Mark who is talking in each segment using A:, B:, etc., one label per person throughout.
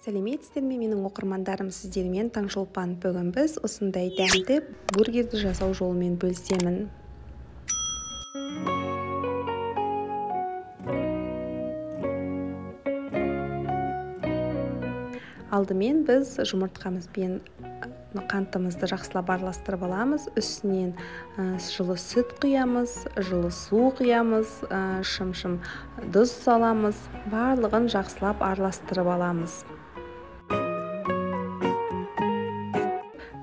A: Сәлеметсіздер ме, менің оқырмандарым, сіздермен Таңшолпан. Бүгін біз осындай дәмді бургерді жасау жолымен бөлісемін. Алдымен біз жұмыртқамызбен қантымызды жақсылап араластырып аламыз. Үстінен жылы сүт құямыз, жылы су құямыз, шым-шым тұз саламыз. Барлығын жақсылап араластырып аламыз.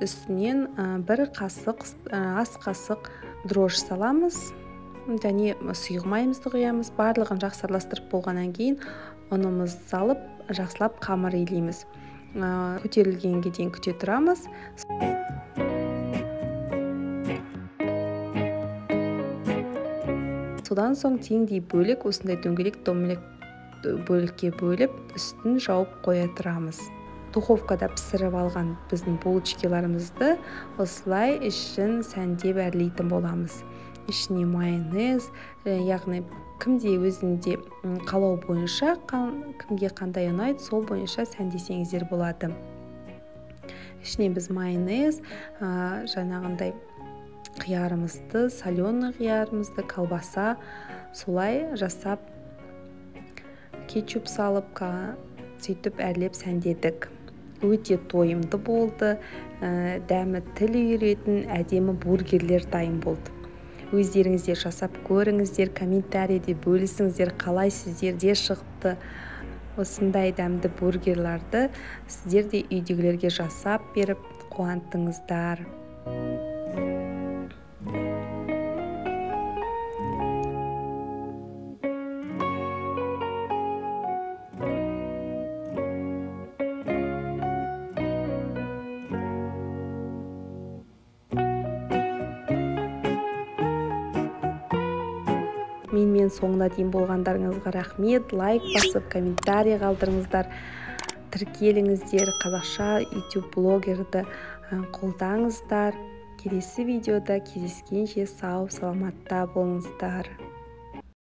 A: Үстінен бір ас қасық дрожж саламыз. Және сұйық майымызды құямыз. Барлығын жақсы араластырып болғаннан кейін ұнымызды салып, жақсылап қамыр илейміз. Көтерілгенге дейін күте тұрамыз. Содан соң теңдей бөлік, осындай дөңгелек бөлікке бөліп, үстін жауып қоя тұрамыз. Духовкада пісіріп алған біздің булочкаларымызды осылай ішін сәндеп әрлейтін боламыз. Ішіне майонез, яғни кімде өзінде қалау бойынша, кімге қандай ұнайды, сол бойынша сәндесеңіздер болады. Ішіне біз майонез, жаңағындай қиярымызды, соленый қиярымызды, колбаса солай жасап, кетчуп салып, сөйтіп әрлеп сәндедік. Өте тойымды болды, дәмі тіл үйіретін әдемі бургерлер дайын болды. Өздеріңіздер жасап көріңіздер, комментарийде бөлісіңіздер, қалай сіздерде шықты осындай дәмді бургерларды сіздер де үйдегілерге жасап беріп қуантыңыздар. Менімен соңына дейін болғандарыңызға рахмет. Лайк басып, комментарий қалдырыңыздар. Тіркеліңіздер, қазақша YouTube блогерді қолдаңыздар. Келесі видеода кездескенше сау, саламатта болыңыздар.